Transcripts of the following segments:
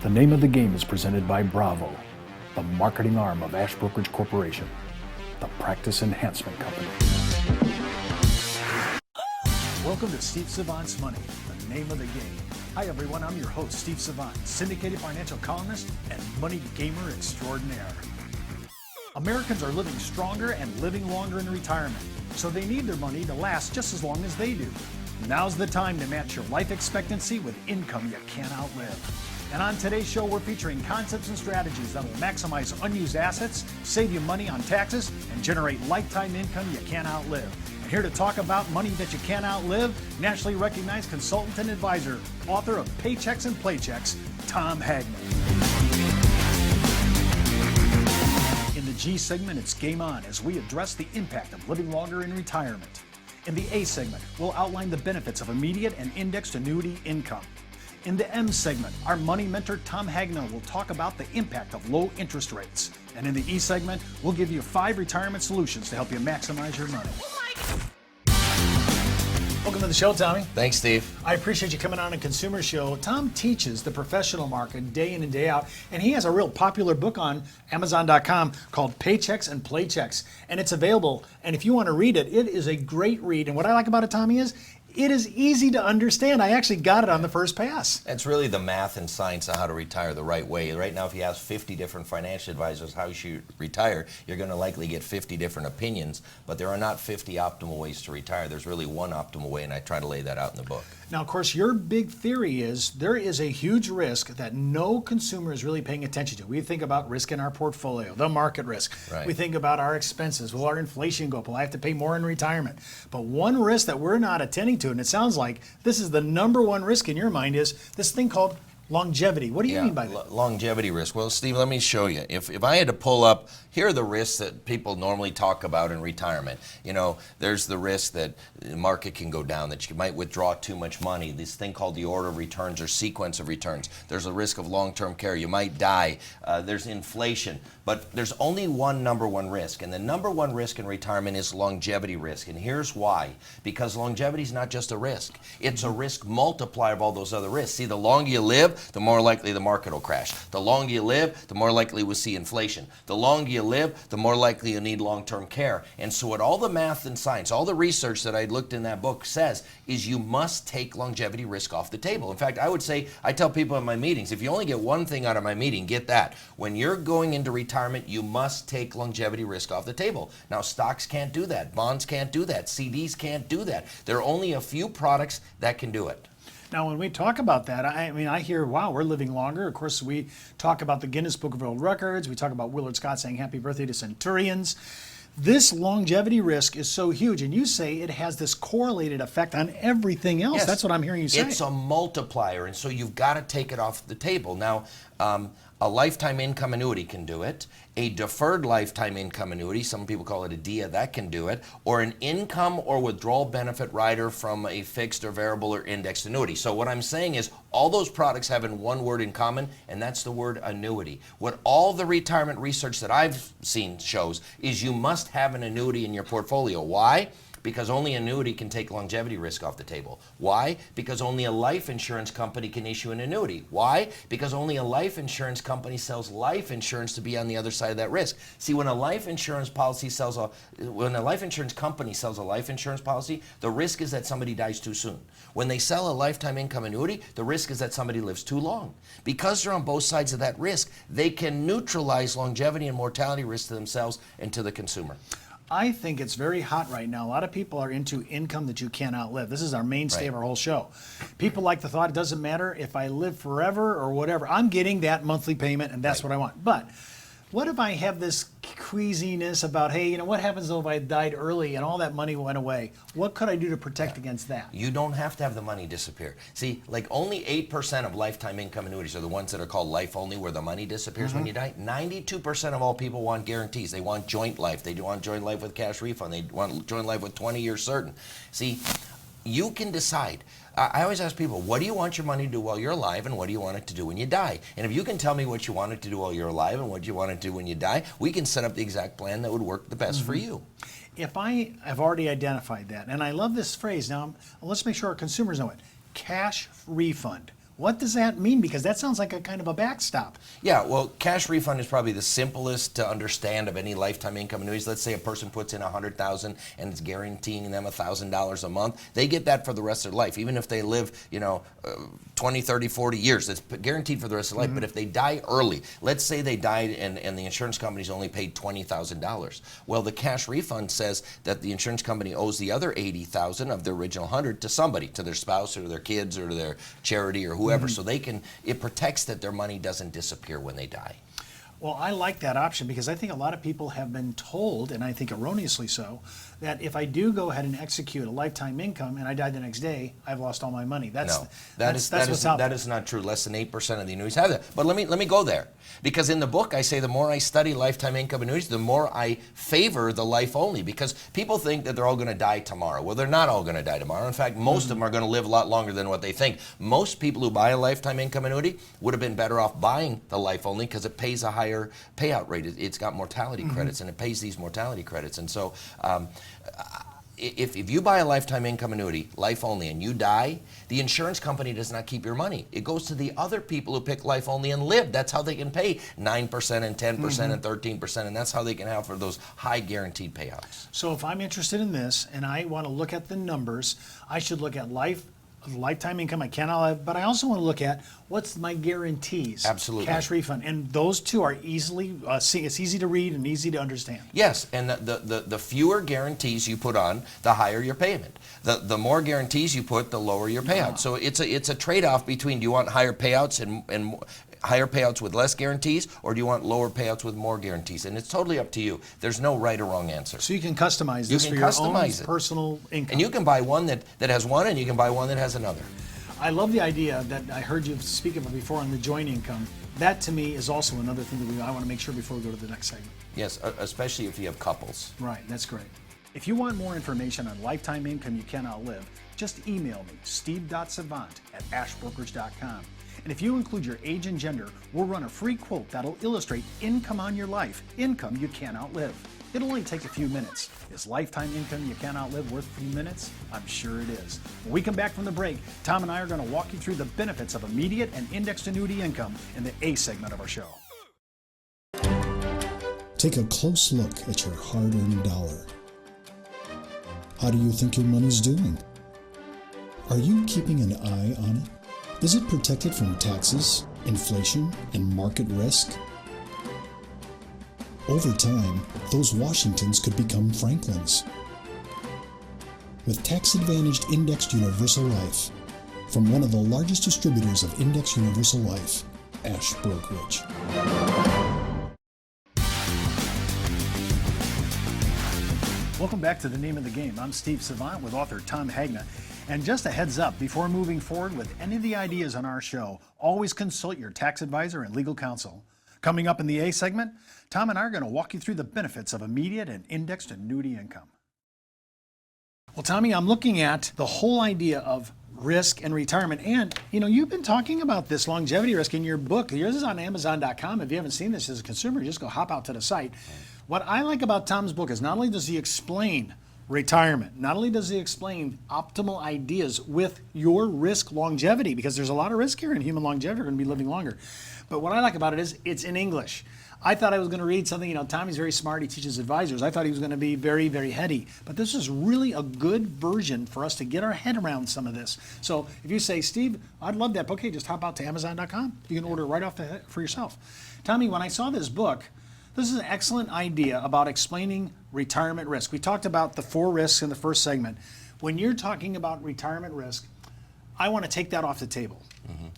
The name of the game is presented by Bravo, the marketing arm of Ash Brokerage Corporation, the practice enhancement company. Welcome to Steve Savant's Money, the name of the game. Hi everyone, I'm your host, Steve Savant, syndicated financial columnist and money gamer extraordinaire. Americans are living stronger and living longer in retirement, so they need their money to last just as long as they do. Now's the time to match your life expectancy with income you can't outlive. And on today's show, we're featuring concepts and strategies that will maximize unused assets, save you money on taxes, and generate lifetime income you can't outlive. And here to talk about money that you can't outlive, nationally recognized consultant and advisor, author of Paychecks and Playchecks, Tom Hegna. In the G segment, it's game on as we address the impact of living longer in retirement. In the A segment, we'll outline the benefits of immediate and indexed annuity income. In the M segment, our money mentor Tom Hegna will talk about the impact of low interest rates. And in the E segment, we'll give you 5 retirement solutions to help you maximize your money. Welcome to the show, Tommy. Thanks, Steve. I appreciate you coming on a consumer show. Tom teaches the professional market day in and day out, and he has a real popular book on Amazon.com called Paychecks and Playchecks, and it's available. And if you want to read it, it is a great read. And what I like about it, Tommy, is it is easy to understand. I actually got it on the first pass. It's really the math and science on how to retire the right way. Right now, if you ask 50 different financial advisors how you should retire, you're going to likely get 50 different opinions, but there are not 50 optimal ways to retire. There's really one optimal way, and I try to lay that out in the book. Now, of course, your big theory is there is a huge risk that no consumer is really paying attention to. We think about risk in our portfolio, the market risk. Right. We think about our expenses. Will our inflation go up? Will I have to pay more in retirement? But one risk that we're not attending to, and it sounds like this is the number one risk in your mind, is this thing called longevity. What do you mean by that? Longevity risk. Well, Steve, let me show you. If I had to pull up, here are the risks that people normally talk about in retirement. You know, there's the risk that the market can go down, that you might withdraw too much money, this thing called the order of returns or sequence of returns. There's a risk of long-term care. You might die. There's inflation. But there's only one number one risk, and the number one risk in retirement is longevity risk. And here's why. Because longevity is not just a risk. It's a risk multiplier of all those other risks. See, the longer you live, the more likely the market will crash. The longer you live, the more likely we'll see inflation. The longer you live, the more likely you need long-term care. And so what all the math and science, all the research that I looked in that book says is you must take longevity risk off the table. In fact, I would say, I tell people in my meetings, if you only get one thing out of my meeting, get that. When you're going into retirement, you must take longevity risk off the table. Now, stocks can't do that. Bonds can't do that. CDs can't do that. There are only a few products that can do it. Now, when we talk about that, I hear, wow, we're living longer. Of course, we talk about the Guinness Book of World Records. We talk about Willard Scott saying happy birthday to centurions. This longevity risk is so huge, and you say it has this correlated effect on everything else. Yes. That's what I'm hearing you say. It's a multiplier, and so you've got to take it off the table. Now, a lifetime income annuity can do it. A deferred lifetime income annuity, some people call it a DIA, that can do it. Or an income or withdrawal benefit rider from a fixed or variable or indexed annuity. So what I'm saying is all those products have in one word in common, and that's the word annuity. What all the retirement research that I've seen shows is you must have an annuity in your portfolio. Why? Because only annuity can take longevity risk off the table. Why? Because only a life insurance company can issue an annuity. Why? Because only a life insurance company sells life insurance to be on the other side of that risk. See, when a life insurance company sells a life insurance policy, the risk is that somebody dies too soon. When they sell a lifetime income annuity, the risk is that somebody lives too long. Because they're on both sides of that risk, they can neutralize longevity and mortality risk to themselves and to the consumer. I think it's very hot right now. A lot of people are into income that you can't outlive. This is our mainstay of our whole show. People like the thought, it doesn't matter if I live forever or whatever. I'm getting that monthly payment, and that's what I want. But what if I have this queasiness about, hey, what happens though if I died early and all that money went away? What could I do to protect against that? You don't have to have the money disappear. See, like only 8% of lifetime income annuities are the ones that are called life only, where the money disappears when you die. 92% of all people want guarantees. They want joint life. They want joint life with cash refund. They want joint life with 20 years certain. See, you can decide. I always ask people, what do you want your money to do while you're alive, and what do you want it to do when you die? And if you can tell me what you want it to do while you're alive and what you want it to do when you die, we can set up the exact plan that would work the best for you. If I have already identified that, and I love this phrase, now let's make sure our consumers know it, cash refund. What does that mean? Because that sounds like a kind of a backstop. Yeah, well, cash refund is probably the simplest to understand of any lifetime income annuities. Let's say a person puts in $100,000 and it's guaranteeing them $1,000 a month. They get that for the rest of their life, even if they live, 20, 30, 40 years. It's guaranteed for the rest of their life. But if they die early, let's say they died and the insurance company's only paid $20,000. Well, the cash refund says that the insurance company owes the other $80,000 of the original 100 to somebody, to their spouse or their kids or to their charity or whoever. So it protects that their money doesn't disappear when they die. Well, I like that option because I think a lot of people have been told, and I think erroneously so, that if I do go ahead and execute a lifetime income and I die the next day, I've lost all my money. That is not true. Less than 8% of the annuities have that. But let me go there, because in the book I say the more I study lifetime income annuities, the more I favor the life only, because people think that they're all going to die tomorrow. Well, they're not all going to die tomorrow. In fact, most of them are going to live a lot longer than what they think. Most people who buy a lifetime income annuity would have been better off buying the life only because it pays a higher payout rate. It's got mortality credits, and it pays these mortality credits. And so if you buy a lifetime income annuity, life only, and you die, the insurance company does not keep your money. It goes to the other people who pick life only and live. That's how they can pay 9% and 10% and 13%, and that's how they can have for those high guaranteed payouts. So if I'm interested in this and I want to look at the numbers, I should look at lifetime income I cannot live, but I also want to look at what's my guarantees. Absolutely. Cash refund. And those two are easily, it's easy to read and easy to understand. Yes, and the fewer guarantees you put on, the higher your payment. The more guarantees you put, the lower your payout. So it's a trade-off between, do you want higher payouts and higher payouts with less guarantees, or do you want lower payouts with more guarantees? And it's totally up to you. There's no right or wrong answer. So you can customize this for your own personal income. And you can buy one that has one, and you can buy one that has another. I love the idea that I heard you speak about before on the joint income. That to me is also another thing that I want to make sure before we go to the next segment. Yes, especially if you have couples. Right, that's great. If you want more information on lifetime income you cannot live, just email me, steve.savant@ashbrokerage.com. And if you include your age and gender, we'll run a free quote that'll illustrate income on your life, income you can't outlive. It'll only take a few minutes. Is lifetime income you can't outlive worth a few minutes? I'm sure it is. When we come back from the break, Tom and I are going to walk you through the benefits of immediate and indexed annuity income in the A segment of our show. Take a close look at your hard-earned dollar. How do you think your money's doing? Are you keeping an eye on it? Is it protected from taxes, inflation, and market risk? Over time, those Washingtons could become Franklins. With tax-advantaged indexed universal life, from one of the largest distributors of indexed universal life, Ash Brokerage. Welcome back to The Name of the Game. I'm Steve Savant with author Tom Hegna. And just a heads up, before moving forward with any of the ideas on our show, always consult your tax advisor and legal counsel. Coming up in the A segment, Tom and I are going to walk you through the benefits of immediate and indexed annuity income. Well, Tommy, I'm looking at the whole idea of risk and retirement. And, you've been talking about this longevity risk in your book. Yours is on Amazon.com. If you haven't seen this as a consumer, just go hop out to the site. What I like about Tom's book is not only does he explain retirement, not only does he explain optimal ideas with your risk longevity, because there's a lot of risk here in human longevity, we're going to be living longer. But what I like about it is it's in English. I thought I was going to read something, Tommy's very smart, he teaches advisors. I thought he was going to be very, very heady. But this is really a good version for us to get our head around some of this. So if you say, Steve, I'd love that book, okay, just hop out to Amazon.com. You can order it right off for yourself. Tommy, when I saw this book, this is an excellent idea about explaining retirement risk. We talked about the 4 risks in the first segment. When you're talking about retirement risk, I want to take that off the table.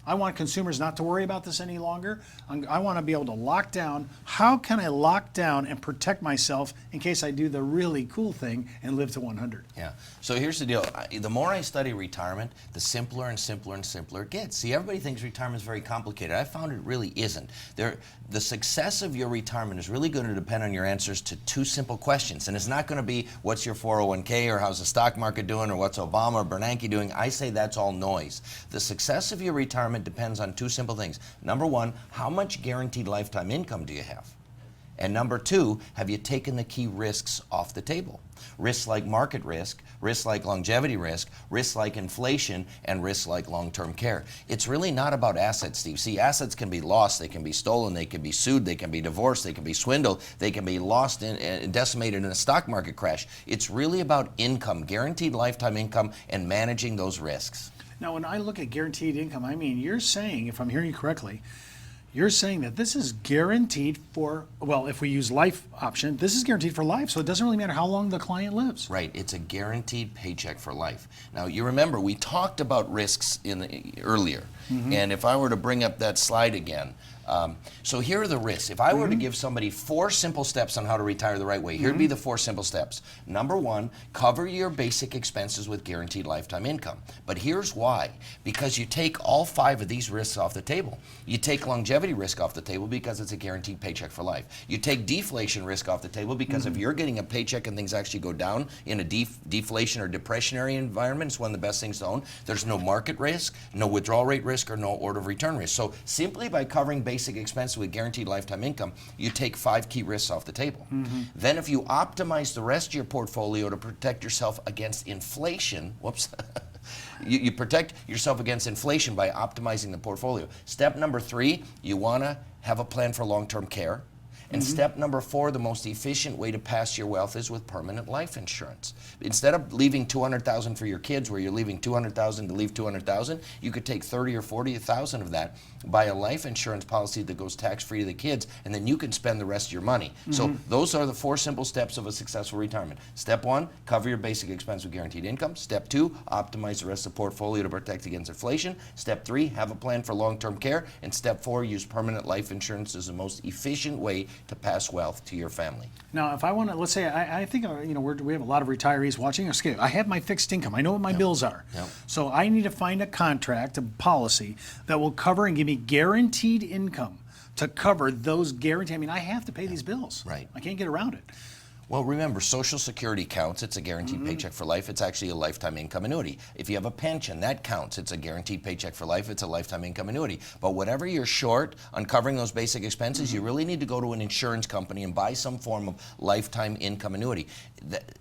I want consumers not to worry about this any longer. I want to be able to lock down. How can I lock down and protect myself in case I do the really cool thing and live to 100? Yeah. So here's the deal. The more I study retirement, the simpler and simpler and simpler it gets. See, everybody thinks retirement is very complicated. I found it really isn't. The success of your retirement is really going to depend on your answers to 2 simple questions. And it's not going to be what's your 401k or how's the stock market doing or what's Obama or Bernanke doing. I say that's all noise. The success of your retirement depends on 2 simple things. Number 1, how much guaranteed lifetime income do you have? And number two, have you taken the key risks off the table? Risks like market risk, risks like longevity risk, risks like inflation, and risks like long-term care. It's really not about assets, Steve. See, assets can be lost, they can be stolen, they can be sued, they can be divorced, they can be swindled, they can be lost and decimated in a stock market crash. It's really about income, guaranteed lifetime income, and managing those risks. Now, when I look at guaranteed income, I mean, you're saying, if I'm hearing you correctly, you're saying that this is guaranteed for, well, if we use life option, this is guaranteed for life, so it doesn't really matter how long the client lives. Right, it's a guaranteed paycheck for life. Now, you remember, we talked about risks earlier, and if I were to bring up that slide again, so here are the risks. If I were to give somebody 4 simple steps on how to retire the right way, here'd be the 4 simple steps. Number 1, cover your basic expenses with guaranteed lifetime income. But here's why. Because you take all 5 of these risks off the table. You take longevity risk off the table because it's a guaranteed paycheck for life. You take deflation risk off the table because if you're getting a paycheck and things actually go down in a deflation or depressionary environment, it's one of the best things to own. There's no market risk, no withdrawal rate risk, or no order of return risk. So simply by covering basic expenses with guaranteed lifetime income, you take 5 key risks off the table. Then if you optimize the rest of your portfolio to protect yourself against inflation, you protect yourself against inflation by optimizing the portfolio. Step number 3, you want to have a plan for long-term care. And step number 4, the most efficient way to pass your wealth is with permanent life insurance. Instead of leaving $200,000 for your kids, where you're leaving $200,000 to leave $200,000, you could take $30,000 or $40,000 of that, buy a life insurance policy that goes tax-free to the kids, and then you can spend the rest of your money. So those are the 4 simple steps of a successful retirement. Step 1, cover your basic expense with guaranteed income. Step 2, optimize the rest of the portfolio to protect against inflation. Step 3, have a plan for long-term care. And step 4, use permanent life insurance as the most efficient way to pass wealth to your family. Now, if I want to, let's say, I think, we have a lot of retirees watching us. I have my fixed income. I know what my bills are. So I need to find a contract, a policy that will cover and give me guaranteed income to cover those guaranteed. I mean, I have to pay these bills. Right. I can't get around it. Well, remember, Social Security counts. It's a guaranteed paycheck for life. It's actually a lifetime income annuity. If you have a pension, that counts. It's a guaranteed paycheck for life. It's a lifetime income annuity. But whatever you're short on covering those basic expenses, you really need to go to an insurance company and buy some form of lifetime income annuity.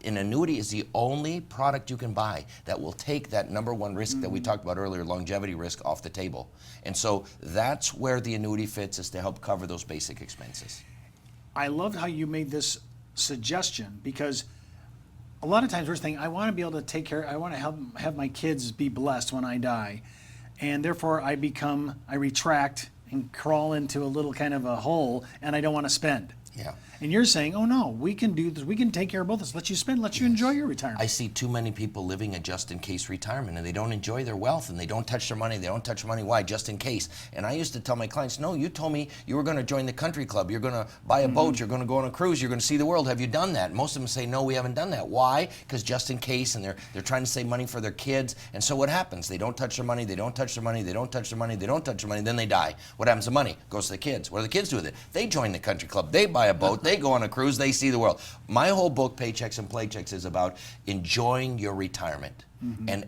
An annuity is the only product you can buy that will take that number 1 risk that we talked about earlier, longevity risk, off the table. And so that's where the annuity fits, is to help cover those basic expenses. I loved how you made this suggestion, because a lot of times we're thinking, I want to be able to take care, I want to have my kids be blessed when I die, and therefore I retract and crawl into a little kind of a hole, and I don't want to spend. Yeah. And you're saying, oh no, we can do this, we can take care of both of us, let you spend, let you enjoy your retirement. I see too many people living a just-in-case retirement, and they don't enjoy their wealth, and they don't touch their money. They don't touch money. Why? Just in case. And I used to tell my clients, no, you told me you were going to join the country club. You're going to buy a boat. You're going to go on a cruise. You're going to see the world. Have you done that? Most of them say, no, we haven't done that. Why? Because just in case, and they're trying to save money for their kids. And so what happens? They don't touch their money. They don't touch their money. They don't touch their money. They don't touch their money. Then they die. What happens to money? Goes to the kids. What do the kids do with it? They join the country club. They buy a boat. They go on a cruise. They see the world. My whole book, Paychecks and Playchecks, is about enjoying your retirement and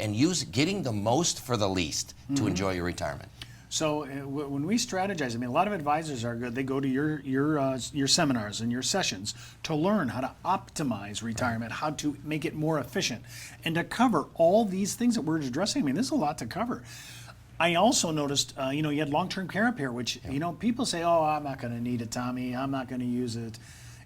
getting the most for the least to enjoy your retirement. So when we strategize, I mean, a lot of advisors are good. They go to your seminars and your sessions to learn how to optimize retirement, how to make it more efficient, and to cover all these things that we're addressing. I mean, there's a lot to cover. I also noticed, you had long-term care up here, which, people say, oh, I'm not going to need it, Tommy. I'm not going to use it.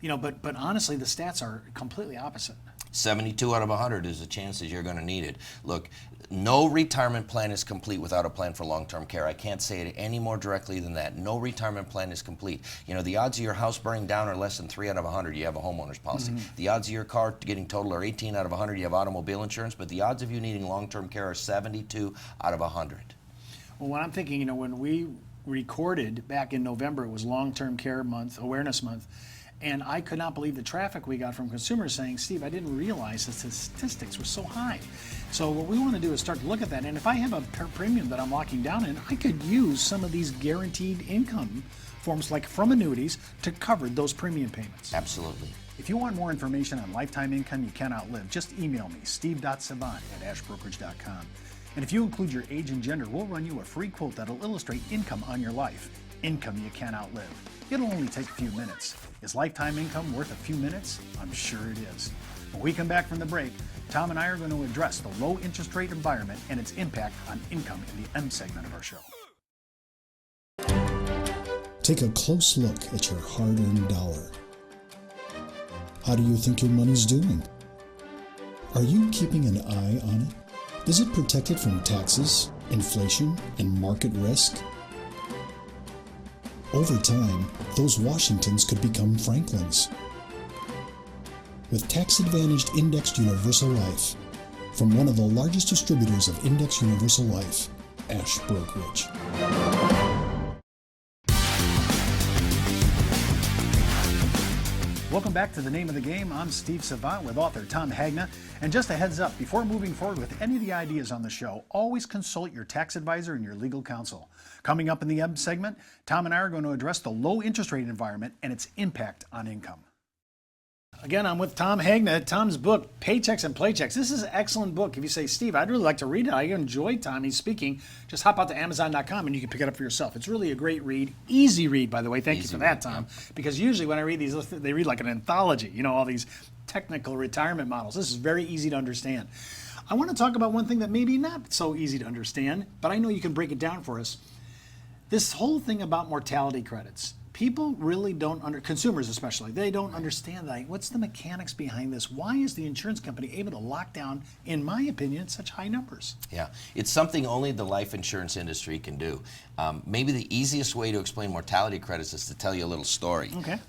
But honestly, the stats are completely opposite. 72 out of 100 is the chances you're going to need it. Look, no retirement plan is complete without a plan for long-term care. I can't say it any more directly than that. No retirement plan is complete. The odds of your house burning down are less than 3 out of 100. You have a homeowner's policy. The odds of your car getting totaled are 18 out of 100. You have automobile insurance. But the odds of you needing long-term care are 72 out of 100. Well, what I'm thinking, when we recorded back in November, it was long-term care month, awareness month. And I could not believe the traffic we got from consumers saying, Steve, I didn't realize the statistics were so high. So what we want to do is start to look at that. And if I have a premium that I'm locking down in, I could use some of these guaranteed income forms, like from annuities, to cover those premium payments. Absolutely. If you want more information on lifetime income you cannot live, just email me, steve.savant@ashbrokerage.com. And if you include your age and gender, we'll run you a free quote that'll illustrate income on your life. income you can't outlive. It'll only take a few minutes. Is lifetime income worth a few minutes? I'm sure it is. When we come back from the break, Tom and I are going to address the low interest rate environment and its impact on income in the M segment of our show. Take a close look at your hard-earned dollar. How do you think your money's doing? Are you keeping an eye on it? Is it protected from taxes, inflation, and market risk? Over time, those Washingtons could become Franklins. With tax-advantaged indexed universal life from one of the largest distributors of indexed universal life, Ash Brokerage. Welcome back to The Name of the Game. I'm Steve Savant with author Tom Hegna. And just a heads up, before moving forward with any of the ideas on the show, always consult your tax advisor and your legal counsel. Coming up in the M segment, Tom and I are going to address the low interest rate environment and its impact on income. Again, I'm with Tom Hegna. Tom's book, Paychecks and Playchecks. This is an excellent book. If you say, Steve, I'd really like to read it, I enjoy Tom. He's speaking. Just hop out to Amazon.com and you can pick it up for yourself. It's really a great read. Easy read, by the way. Thank you for that, Tom. Because usually when I read these, they read like an anthology, you know, all these technical retirement models. This is very easy to understand. I want to talk about one thing that maybe not so easy to understand, but I know you can break it down for us. This whole thing about mortality credits. People really don't, consumers especially, they don't understand that. What's the mechanics behind this? Why is the insurance company able to lock down, in my opinion, such high numbers? Yeah, it's something only the life insurance industry can do. Maybe the easiest way to explain mortality credits is to tell you a little story. Okay.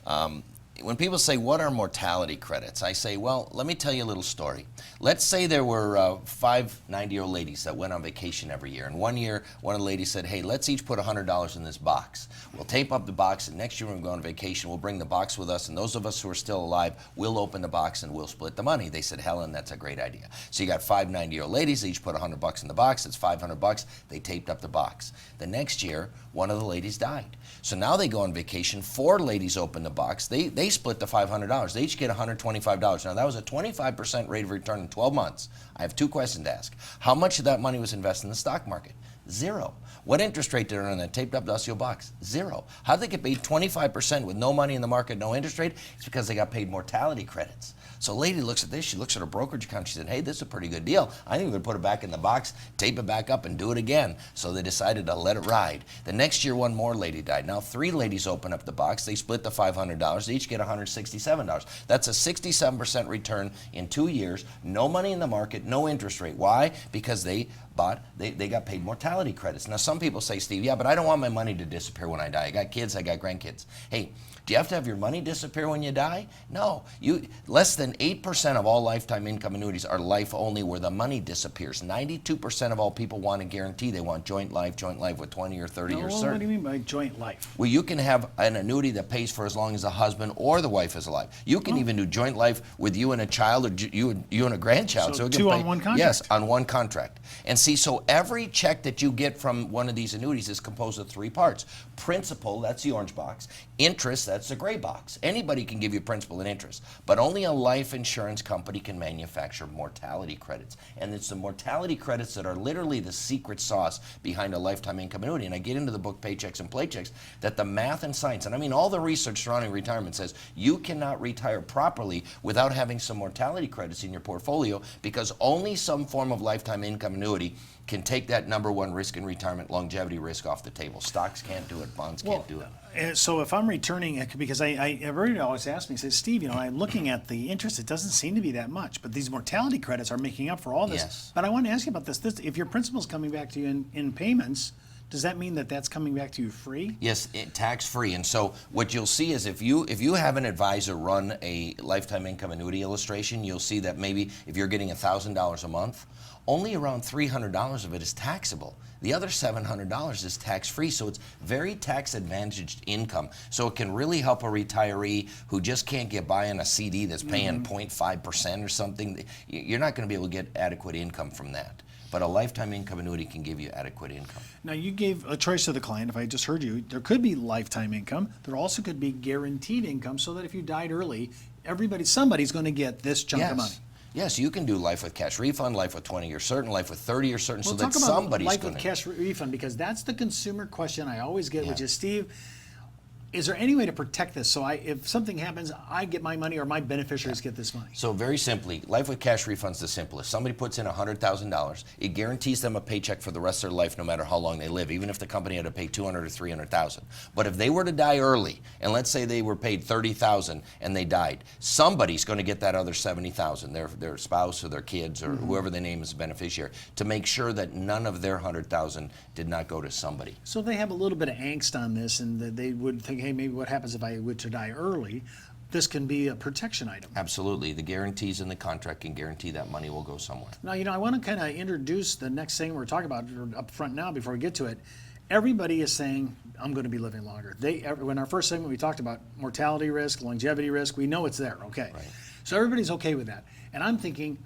When people say, what are mortality credits? I say, well, let me tell you a little story. Let's say there were 5 90-year-old ladies that went on vacation every year. And one year, one of the ladies said, hey, let's each put $100 in this box. We'll tape up the box, and next year when we go on vacation, we'll bring the box with us, and those of us who are still alive, we'll open the box and we'll split the money. They said, Helen, that's a great idea. So you got 5 90-year-old ladies, they each put $100 in the box. It's $500. They taped up the box. The next year, one of the ladies died. So now they go on vacation. 4 ladies open the box. They split the $500. They each get $125. Now that was a 25% rate of return in 12 months. I have 2 questions to ask. How much of that money was invested in the stock market? 0. What interest rate did they earn on that taped up industrial box? 0. How did they get paid 25% with no money in the market, no interest rate? It's because they got paid mortality credits. So a lady looks at this, she looks at her brokerage account, she said, hey, this is a pretty good deal. I think we're going to put it back in the box, tape it back up, and do it again. So they decided to let it ride. The next year, one more lady died. Now 3 ladies open up the box, they split the $500, they each get $167. That's a 67% return in 2 years, no money in the market, no interest rate. Why? Because they got paid mortality credits. Now some people say, Steve, yeah, but I don't want my money to disappear when I die. I got kids, I got grandkids. Hey, do you have to have your money disappear when you die? No. Less than 8% of all lifetime income annuities are life only, where the money disappears. 92% of all people want a guarantee. They want joint life with 20 or 30 years certain. What do you mean by joint life? Well, you can have an annuity that pays for as long as the husband or the wife is alive. You can even do joint life with you and a child, or you and a grandchild. So 2 on one contract? Yes, on one contract. And see, so every check that you get from one of these annuities is composed of 3 parts. Principal, that's the orange box. Interest, that's the gray box. Anybody can give you principal and interest, but only a life insurance company can manufacture mortality credits. And it's the mortality credits that are literally the secret sauce behind a lifetime income annuity. And I get into the book Paychecks and Playchecks that the math and science, and I mean all the research surrounding retirement says you cannot retire properly without having some mortality credits in your portfolio, because only some form of lifetime income annuity can take that #1 risk in retirement, longevity risk, off the table. Stocks can't do it, bonds can't do it. So if I'm returning, because everybody always asks me, says, Steve, you know, I'm looking at the interest, it doesn't seem to be that much, but these mortality credits are making up for all this. Yes. But I want to ask you about this. If your principal's coming back to you in payments, does that mean that that's coming back to you free? Yes, tax-free. And so what you'll see is if you have an advisor run a lifetime income annuity illustration, you'll see that maybe if you're getting $1,000 a month, only around $300 of it is taxable. The other $700 is tax-free, so it's very tax-advantaged income. So it can really help a retiree who just can't get by on a CD that's paying 0.5% or something. You're not going to be able to get adequate income from that. But a lifetime income annuity can give you adequate income. Now, you gave a choice to the client. If I just heard you, there could be lifetime income. There also could be guaranteed income, so that if you died early, somebody's going to get this chunk of money. Yes, you can do life with cash refund, life with 20-year certain, life with 30-year certain, Well, so that talk about somebody's life going with to... cash refund, because that's the consumer question I always get, which Yeah. is, Steve, is there any way to protect this so if something happens, I get my money or my beneficiaries get this money? So very simply, life with cash refund's the simplest. Somebody puts in $100,000, it guarantees them a paycheck for the rest of their life, no matter how long they live, even if the company had to pay $200,000 or $300,000. But if they were to die early, and let's say they were paid $30,000 and they died, somebody's going to get that other $70,000, their spouse or their kids or whoever they name as a beneficiary, to make sure that none of their $100,000 did not go to somebody. So they have a little bit of angst on this, and they would think, hey, maybe what happens if I were to die early? This can be a protection item. Absolutely. The guarantees in the contract can guarantee that money will go somewhere. Now, I want to kind of introduce the next thing we're talking about up front now before we get to it. Everybody is saying, I'm going to be living longer. When our first segment we talked about mortality risk, longevity risk, we know it's there, okay. Right. So everybody's okay with that. And I'm thinking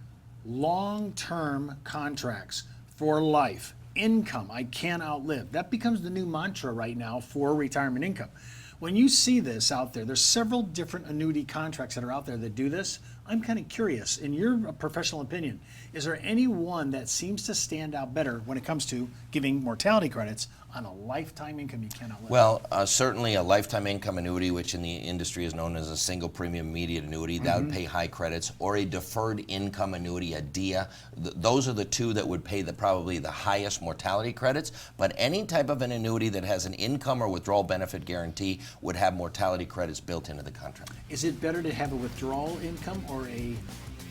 long-term contracts for life, income I can't outlive. That becomes the new mantra right now for retirement income. When you see this out there, there's several different annuity contracts that are out there that do this. I'm kind of curious, in your professional opinion, is there any one that seems to stand out better when it comes to giving mortality credits on a lifetime income you can't outlive? Well, certainly a lifetime income annuity, which in the industry is known as a single premium immediate annuity, that would pay high credits, or a deferred income annuity, a DIA. Those are the two that would pay probably the highest mortality credits, but any type of an annuity that has an income or withdrawal benefit guarantee would have mortality credits built into the contract. Is it better to have a withdrawal income or a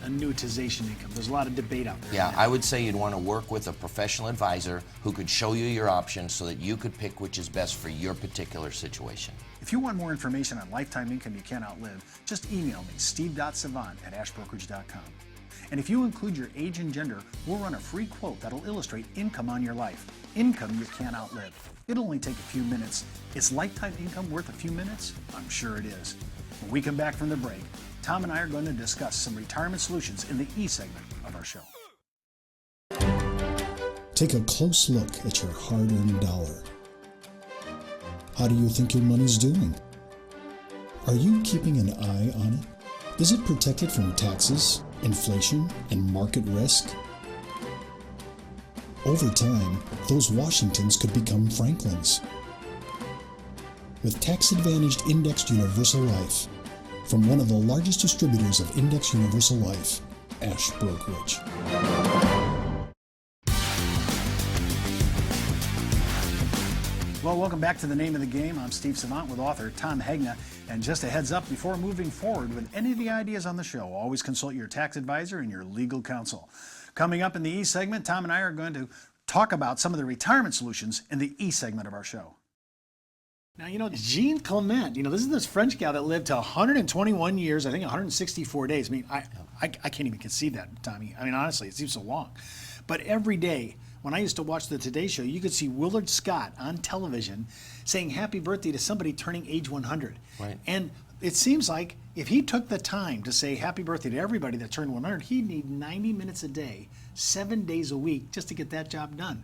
annuitization income? There's a lot of debate out there. Yeah, I would say you'd want to work with a professional advisor who could show you your options so that you could pick which is best for your particular situation. If you want more information on lifetime income you can't outlive, just email me, steve.savant@ashbrokerage.com. And if you include your age and gender, we'll run a free quote that'll illustrate income on your life. Income you can't outlive. It'll only take a few minutes. Is lifetime income worth a few minutes? I'm sure it is. When we come back from the break, Tom and I are going to discuss some retirement solutions in the E segment of our show. Take a close look at your hard-earned dollar. How do you think your money's doing? Are you keeping an eye on it? Is it protected from taxes, inflation, and market risk? Over time, those Washingtons could become Franklins. With tax-advantaged indexed universal life, from one of the largest distributors of indexed universal life, Ash Brokerage. Well, welcome back to The Name of the Game. I'm Steve Savant with author Tom Hegna. And just a heads up, before moving forward with any of the ideas on the show, always consult your tax advisor and your legal counsel. Coming up in the E segment, Tom and I are going to talk about some of the retirement solutions in the E segment of our show. Now, Jean Clement, this is this French gal that lived to 121 years, I think 164 days. I mean, I can't even conceive that, Tommy. I mean, honestly, it seems so long. But every day, when I used to watch the Today Show, you could see Willard Scott on television saying happy birthday to somebody turning age 100. Right. And it seems like if he took the time to say happy birthday to everybody that turned 100, he'd need 90 minutes a day, 7 days a week, just to get that job done.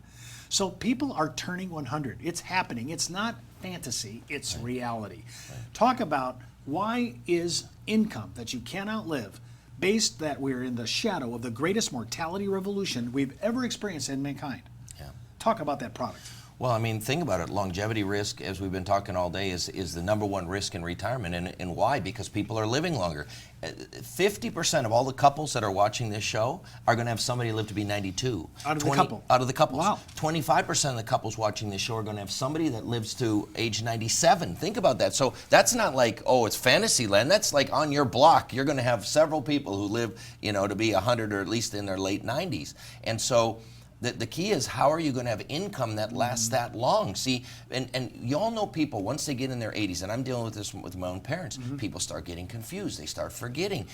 So people are turning 100. It's happening. It's not fantasy, it's reality. Right. Talk about why is income that you can't outlive, based that we're in the shadow of the greatest mortality revolution we've ever experienced in mankind. Yeah. Talk about that product. Well, I mean, think about it. Longevity risk, as we've been talking all day, is the number one risk in retirement. And why? Because people are living longer. 50% of all the couples that are watching this show are going to have somebody live to be 92. Out of the couple? Out of the couples. Wow. 25% of the couples watching this show are going to have somebody that lives to age 97. Think about that. So that's not like, oh, it's fantasy land. That's like on your block. You're going to have several people who live, to be 100 or at least in their late 90s. And so the key is, how are you going to have income that lasts that long? See, and you all know people, once they get in their 80s, and I'm dealing with this with my own parents, people start getting confused. They start forgetting.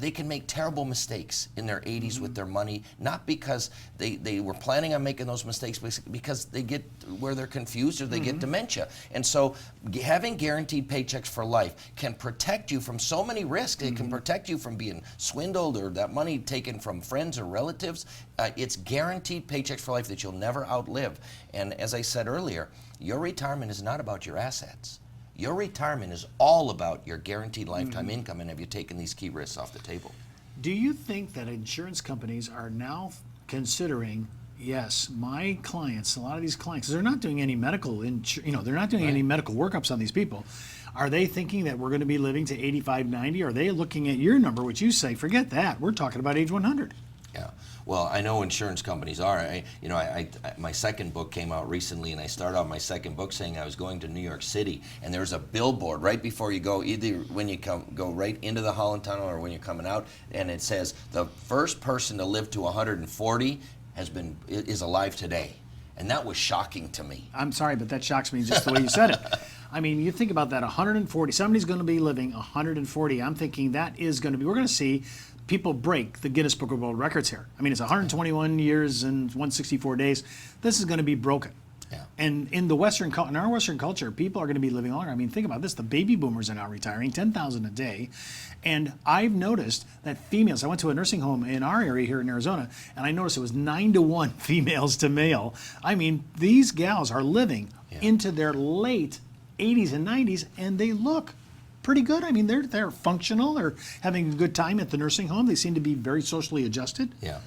They can make terrible mistakes in their 80s with their money, not because they were planning on making those mistakes, but because they get where they're confused or they get dementia. And so having guaranteed paychecks for life can protect you from so many risks. It can protect you from being swindled or that money taken from friends or relatives. It's guaranteed paychecks for life that you'll never outlive. And as I said earlier, your retirement is not about your assets. Your retirement is all about your guaranteed lifetime income, and have you taken these key risks off the table? Do you think that insurance companies are now considering, yes, my clients, a lot of these clients, they're not doing any medical, they're not doing any medical workups on these people. Are they thinking that we're going to be living to 85, 90? Are they looking at your number, which you say, forget that, we're talking about age 100? Yeah. Well, I know insurance companies are. My second book came out recently, and I started off my second book saying I was going to New York City, and there's a billboard right before you go, either when you go right into the Holland Tunnel or when you're coming out, and it says the first person to live to 140 is alive today. And that was shocking to me. I'm sorry, but that shocks me just the way you said it. I mean, you think about that, 140. Somebody's going to be living 140. I'm thinking that is going to be, we're going to see people break the Guinness Book of World Records here. I mean, it's 121 years and 164 days. This is going to be broken. Yeah. And in our Western culture, people are going to be living longer. I mean, think about this. The baby boomers are now retiring, 10,000 a day. And I've noticed that females, I went to a nursing home in our area here in Arizona, and I noticed it was 9-to-1 females to male. I mean, these gals are living into their late 80s and 90s, and they look pretty good. I mean, they're functional. They're having a good time at the nursing home. They seem to be very socially adjusted. Yeah.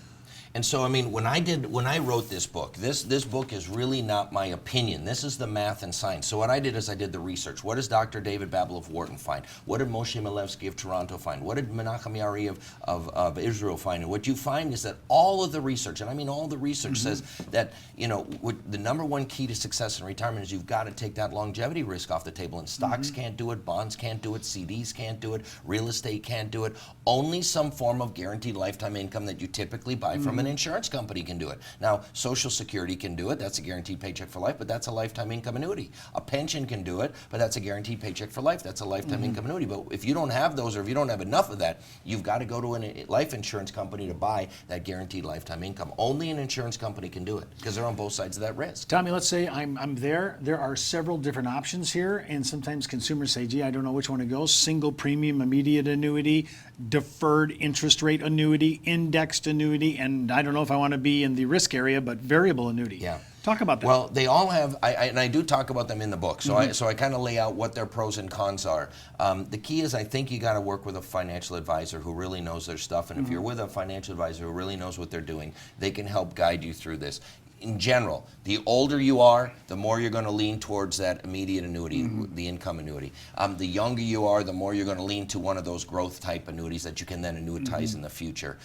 And so, I mean, when I wrote this book, this book is really not my opinion. This is the math and science. So what I did is I did the research. What does Dr. David Babel of Wharton find? What did Moshe Milevsky of Toronto find? What did Menachem Yari of Israel find? And what you find is that all of the research, and I mean all the research, says that, the number one key to success in retirement is you've got to take that longevity risk off the table. And stocks can't do it, bonds can't do it, CDs can't do it, real estate can't do it. Only some form of guaranteed lifetime income that you typically buy from an insurance company can do it. Now, Social Security can do it. That's a guaranteed paycheck for life, but that's a lifetime income annuity. A pension can do it, but that's a guaranteed paycheck for life. That's a lifetime income annuity. But if you don't have those, or if you don't have enough of that, you've got to go to a life insurance company to buy that guaranteed lifetime income. Only an insurance company can do it because they're on both sides of that risk. Tommy, let's say I'm there. There are several different options here, and sometimes consumers say, gee, I don't know which one to go. Single premium immediate annuity, deferred interest rate annuity, indexed annuity, and I don't know if I want to be in the risk area, but variable annuity. Yeah. Talk about that. Well, they all have, and I do talk about them in the book, so I kind of lay out what their pros and cons are. The key is I think you got to work with a financial advisor who really knows their stuff, and if you're with a financial advisor who really knows what they're doing, they can help guide you through this. In general, the older you are, the more you're going to lean towards that immediate annuity, the income annuity. The younger you are, the more you're going to lean to one of those growth type annuities that you can then annuitize in the future.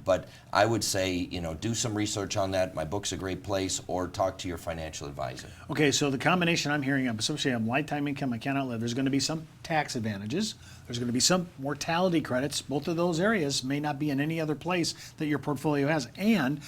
But I would say, do some research on that. My book's a great place, or talk to your financial advisor. Okay, so the combination I'm hearing, especially on lifetime income, I can't outlive, there's going to be some tax advantages. There's going to be some mortality credits. Both of those areas may not be in any other place that your portfolio has. And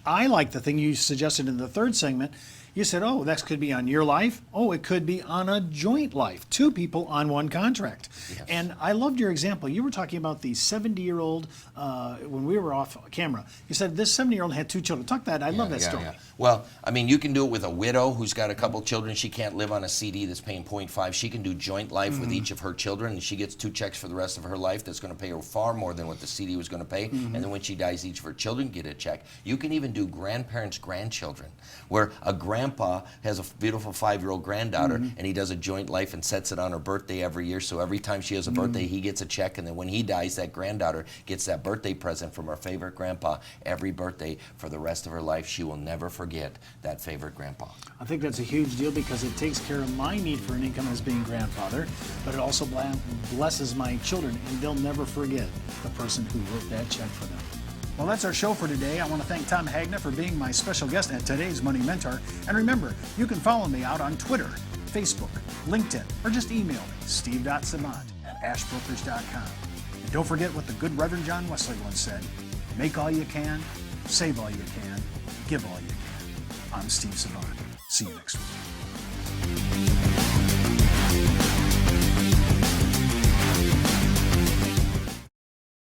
I like the thing you suggested in the third segment. You said, oh, that could be on your life. Oh, it could be on a joint life. Two people on one contract. Yes. And I loved your example. You were talking about the 70-year-old, when we were off camera. You said this 70-year-old had two children. Talk that. I love that story. Yeah. Well, I mean, you can do it with a widow who's got a couple children. She can't live on a CD that's paying 0.5. She can do joint life with each of her children, and she gets 2 checks for the rest of her life that's going to pay her far more than what the CD was going to pay. And then when she dies, each of her children get a check. You can even do grandparents' grandchildren, where a grandpa has a beautiful 5-year-old granddaughter, and he does a joint life and sets it on her birthday every year. So every time she has a birthday, he gets a check, and then when he dies, that granddaughter gets that birthday present from her favorite grandpa every birthday for the rest of her life. She will never forget that favorite grandpa. I think that's a huge deal because it takes care of my need for an income as being grandfather, but it also blesses my children, and they'll never forget the person who wrote that check for them. Well, that's our show for today. I want to thank Tom Hegna for being my special guest at today's Money Mentor. And remember, you can follow me out on Twitter, Facebook, LinkedIn, or just email me, steve.savant@ashbrokers.com. And don't forget what the good Reverend John Wesley once said, make all you can, save all you can, give all you can. I'm Steve Savant. See you next week.